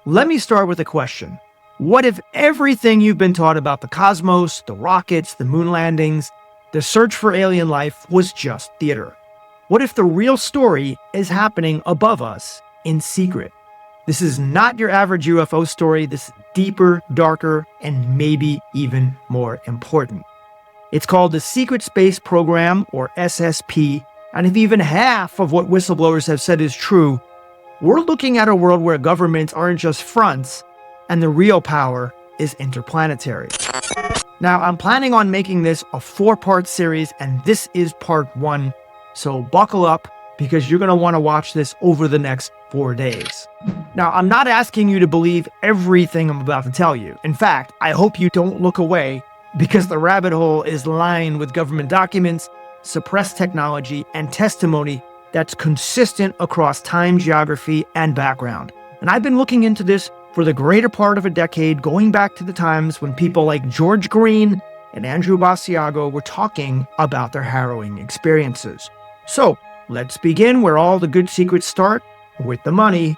Let me start with a question. What if everything you've been taught about the cosmos, the rockets, the moon landings, the search for alien life was just theater? What if the real story is happening above us in secret? This is not your average UFO story. This is deeper, darker, and maybe even more important. It's called the Secret Space Program, or SSP, and if even half of what whistleblowers have said is true, we're looking at a world where governments aren't just fronts, and the real power is interplanetary. Now, I'm planning on making this a 4-part series, and this is part 1, so buckle up, because you're going to want to watch this over the next 4 days. Now, I'm not asking you to believe everything I'm about to tell you. In fact, I hope you don't look away, because the rabbit hole is lined with government documents, suppressed technology, and testimony that's consistent across time, geography, and background. And I've been looking into this for the greater part of a decade, going back to the times when people like George Green and Andrew Basiago were talking about their harrowing experiences. So, let's begin where all the good secrets start, with the money.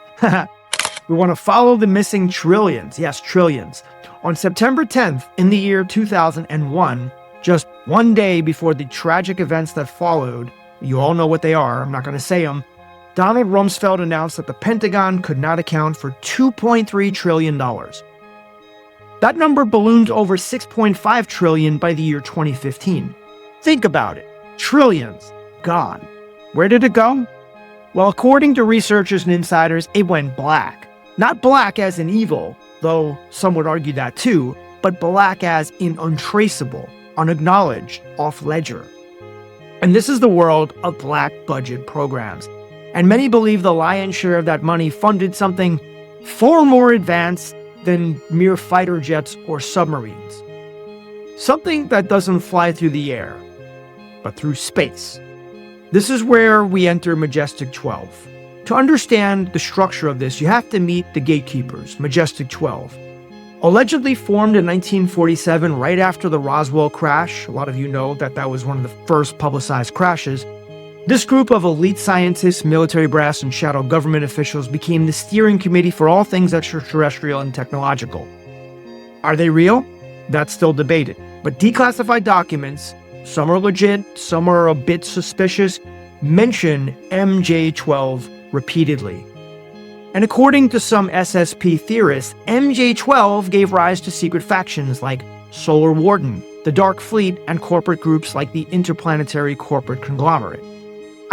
We want to follow the missing trillions. Yes, trillions. On September 10th, in the year 2001, just one day before the tragic events that followed, you all know what they are, I'm not going to say them, Donald Rumsfeld announced that the Pentagon could not account for $2.3 trillion. That number ballooned over $6.5 trillion by the year 2015. Think about it. Trillions. Gone. Where did it go? Well, according to researchers and insiders, it went black. Not black as in evil, though some would argue that too, but black as in untraceable, unacknowledged, off-ledger. And this is the world of black budget programs. And many believe the lion's share of that money funded something far more advanced than mere fighter jets or submarines. Something that doesn't fly through the air, but through space. This is where we enter Majestic 12. To understand the structure of this, you have to meet the gatekeepers, Majestic 12. Allegedly formed in 1947, right after the Roswell crash, a lot of you know that that was one of the first publicized crashes, this group of elite scientists, military brass, and shadow government officials became the steering committee for all things extraterrestrial and technological. Are they real? That's still debated. But declassified documents, some are legit, some are a bit suspicious, mention MJ-12 repeatedly. And according to some SSP theorists, MJ-12 gave rise to secret factions like Solar Warden, the Dark Fleet, and corporate groups like the Interplanetary Corporate Conglomerate.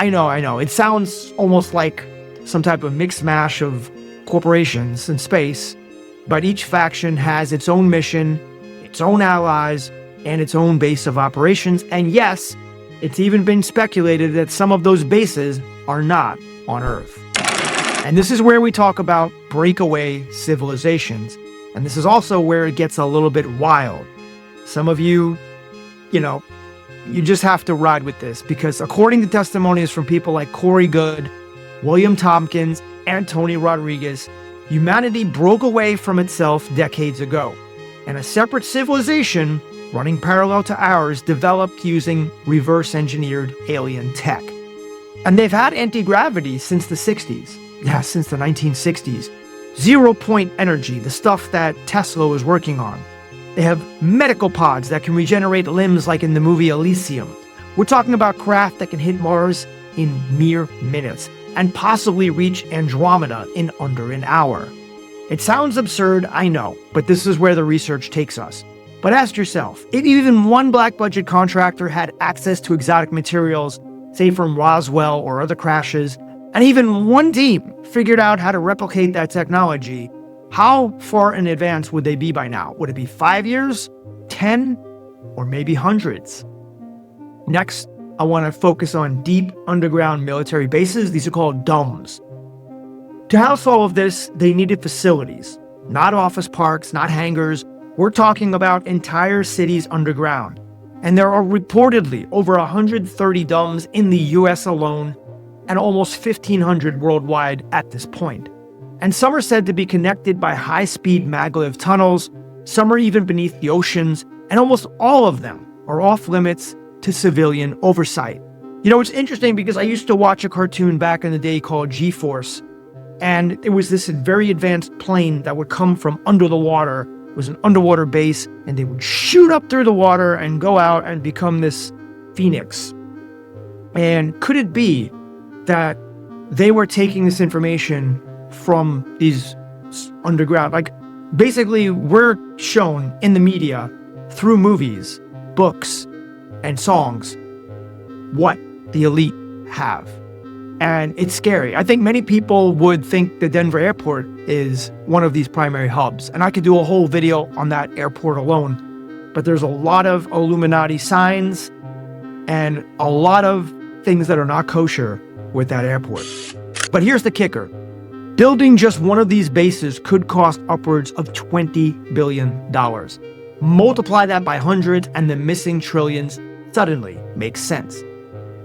I know, it sounds almost like some type of mixed mash of corporations in space, but each faction has its own mission, its own allies, and its own base of operations, and yes, it's even been speculated that some of those bases are not on Earth. And this is where we talk about breakaway civilizations, and this is also where it gets a little bit wild. Some of you just have to ride with this, because according to testimonies from people like Corey Goode, William Tompkins, and Tony Rodriguez, humanity broke away from itself decades ago, and a separate civilization running parallel to ours developed using reverse-engineered alien tech. And they've had anti-gravity since the 60s. Yeah, since the 1960s. Zero-point energy, the stuff that Tesla was working on. They have medical pods that can regenerate limbs like in the movie Elysium. We're talking about craft that can hit Mars in mere minutes and possibly reach Andromeda in under an hour. It sounds absurd, I know, but this is where the research takes us. But ask yourself, if even one black budget contractor had access to exotic materials, say from Roswell or other crashes, and even one team figured out how to replicate that technology, how far in advance would they be by now? Would it be 5 years, 10, or maybe hundreds? Next, I want to focus on deep underground military bases. These are called domes. To house all of this, they needed facilities, not office parks, not hangars. We're talking about entire cities underground. And there are reportedly over 130 domes in the US alone, and almost 1,500 worldwide at this point. And some are said to be connected by high-speed maglev tunnels, some are even beneath the oceans, and almost all of them are off-limits to civilian oversight. You know, it's interesting because I used to watch a cartoon back in the day called G-Force, And it was this very advanced plane that would come from under the water. It was an underwater base, and they would shoot up through the water and go out and become this phoenix. And could it be that they were taking this information from these underground, like basically we're shown in the media through movies, books, and songs what the elite have. And it's scary. I think many people would think the Denver airport is one of these primary hubs. And I could do a whole video on that airport alone. But there's a lot of Illuminati signs and a lot of things that are not kosher with that airport. But here's the kicker. Building just one of these bases could cost upwards of $20 billion. Multiply that by hundreds and the missing trillions suddenly makes sense.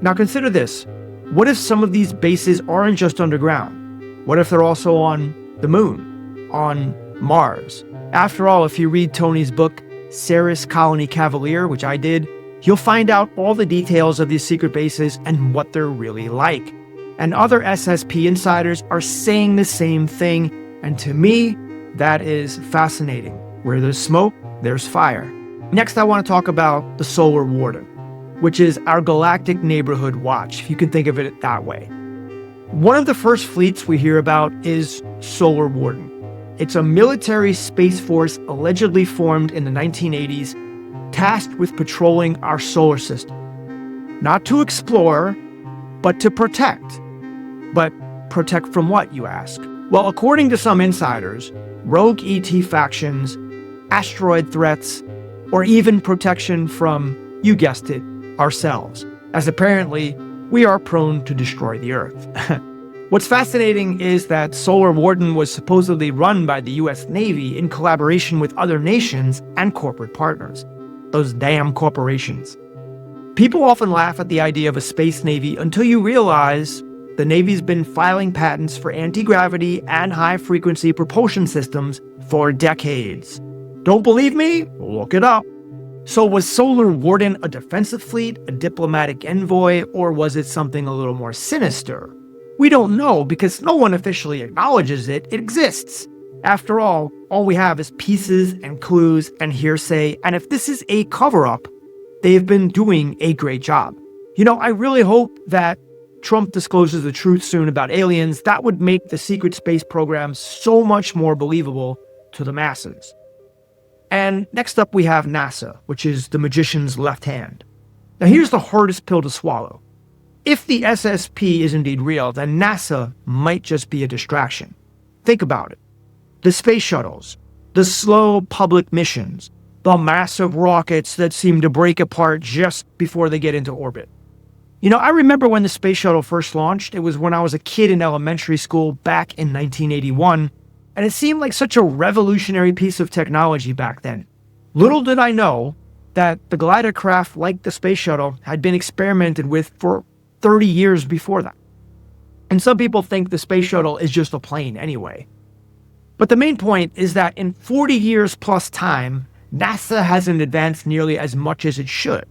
Now consider this. What if some of these bases aren't just underground? What if they're also on the moon, on Mars? After all, if you read Tony's book, Ceres Colony Cavalier, which I did, you'll find out all the details of these secret bases and what they're really like. And other SSP insiders are saying the same thing. And to me, that is fascinating. Where there's smoke, there's fire. Next, I want to talk about the Solar Warden, which is our galactic neighborhood watch, if you can think of it that way. One of the first fleets we hear about is Solar Warden. It's a military space force allegedly formed in the 1980s, tasked with patrolling our solar system. Not to explore, but to protect. But protect from what, you ask? Well, according to some insiders, rogue ET factions, asteroid threats, or even protection from, you guessed it, ourselves, as apparently we are prone to destroy the Earth. What's fascinating is that Solar Warden was supposedly run by the US Navy in collaboration with other nations and corporate partners. Those damn corporations. People often laugh at the idea of a space navy until you realize the Navy's been filing patents for anti-gravity and high-frequency propulsion systems for decades. Don't believe me? Look it up. So was Solar Warden a defensive fleet, a diplomatic envoy, or was it something a little more sinister? We don't know because no one officially acknowledges it. It exists. After all we have is pieces and clues and hearsay, and if this is a cover-up, they've been doing a great job. You know, I really hope that Trump discloses the truth soon about aliens. That would make the secret space program so much more believable to the masses. And next up we have NASA, which is the magician's left hand. Now here's the hardest pill to swallow. If the SSP is indeed real, then NASA might just be a distraction. Think about it. The space shuttles, the slow public missions, the massive rockets that seem to break apart just before they get into orbit. You know, I remember when the space shuttle first launched. It was when I was a kid in elementary school back in 1981, and it seemed like such a revolutionary piece of technology back then. Little did I know that the glider craft, like the space shuttle, had been experimented with for 30 years before that. And some people think the space shuttle is just a plane anyway. But the main point is that in 40 years plus time, NASA hasn't advanced nearly as much as it should.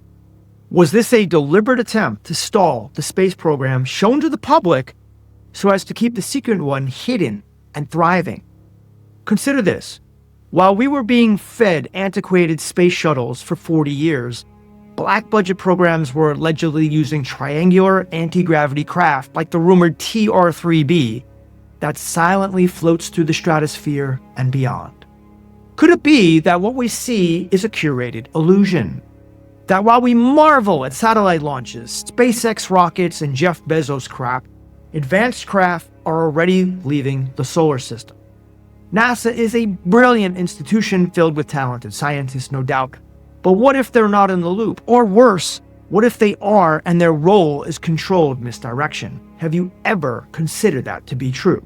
Was this a deliberate attempt to stall the space program shown to the public so as to keep the secret one hidden and thriving? Consider this. While we were being fed antiquated space shuttles for 40 years, black budget programs were allegedly using triangular anti-gravity craft like the rumored TR-3B that silently floats through the stratosphere and beyond. Could it be that what we see is a curated illusion? That while we marvel at satellite launches, SpaceX rockets, and Jeff Bezos crap, advanced craft are already leaving the solar system. NASA is a brilliant institution filled with talented scientists, no doubt. But what if they're not in the loop? Or worse, what if they are and their role is controlled misdirection? Have you ever considered that to be true?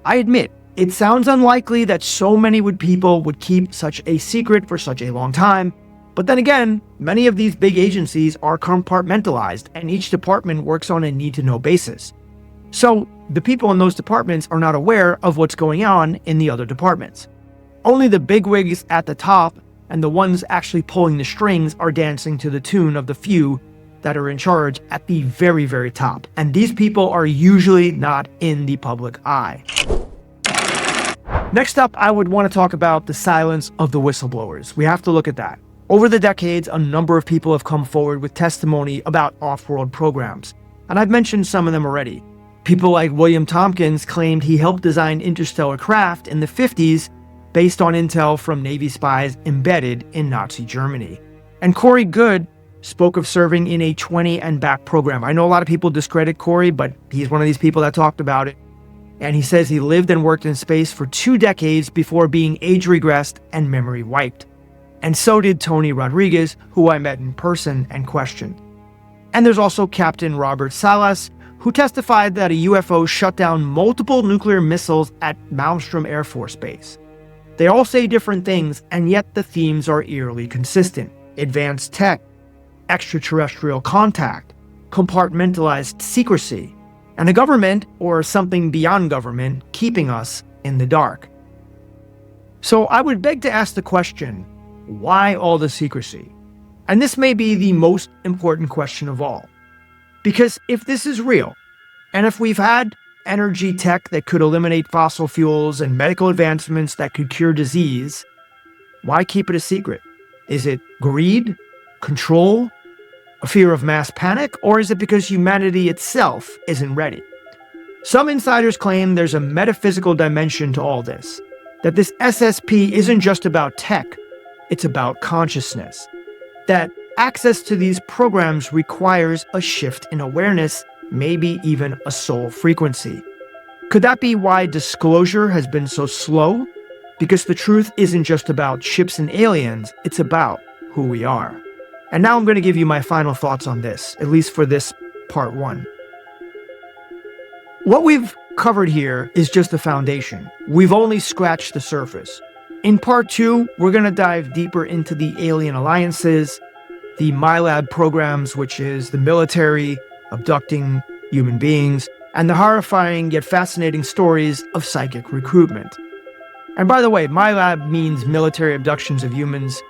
I admit, it sounds unlikely that so many people would keep such a secret for such a long time. But then again, many of these big agencies are compartmentalized and each department works on a need-to-know basis. So the people in those departments are not aware of what's going on in the other departments. Only the bigwigs at the top and the ones actually pulling the strings are dancing to the tune of the few that are in charge at the very, very top. And these people are usually not in the public eye. Next up, I would want to talk about the silence of the whistleblowers. We have to look at that. Over the decades, a number of people have come forward with testimony about off-world programs. And I've mentioned some of them already. People like William Tompkins claimed he helped design interstellar craft in the 50s based on intel from Navy spies embedded in Nazi Germany. And Corey Goode spoke of serving in a 20 and back program. I know a lot of people discredit Corey, but he's one of these people that talked about it. And he says he lived and worked in space for 2 decades before being age regressed and memory wiped. And so did Tony Rodriguez, who I met in person and questioned. And there's also Captain Robert Salas, who testified that a UFO shut down multiple nuclear missiles at Malmstrom Air Force Base. They all say different things, and yet the themes are eerily consistent. Advanced tech, extraterrestrial contact, compartmentalized secrecy, and the government, or something beyond government, keeping us in the dark. So I would beg to ask the question, why all the secrecy? And this may be the most important question of all. Because if this is real, and if we've had energy tech that could eliminate fossil fuels and medical advancements that could cure disease, why keep it a secret? Is it greed, control, a fear of mass panic, or is it because humanity itself isn't ready? Some insiders claim there's a metaphysical dimension to all this, that this SSP isn't just about tech, it's about consciousness, that access to these programs requires a shift in awareness, maybe even a soul frequency. Could that be why disclosure has been so slow? Because the truth isn't just about ships and aliens, it's about who we are. And now I'm going to give you my final thoughts on this, at least for this part 1. What we've covered here is just the foundation. We've only scratched the surface. In part 2, we're going to dive deeper into the alien alliances, the MyLab programs, which is the military abducting human beings, and the horrifying yet fascinating stories of psychic recruitment. And by the way, MyLab means military abductions of humans,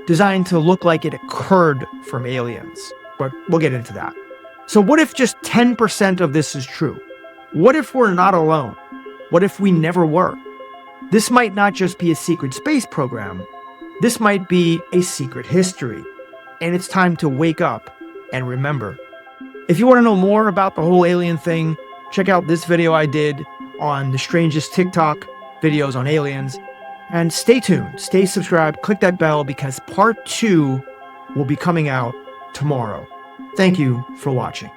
designed to look like it occurred from aliens. But we'll get into that. So what if just 10% of this is true? What if we're not alone? What if we never were? This might not just be a secret space program. This might be a secret history. And it's time to wake up and remember. If you want to know more about the whole alien thing, check out this video I did on the strangest TikTok videos on aliens. And stay tuned, stay subscribed, click that bell because part 2 will be coming out tomorrow. Thank you for watching.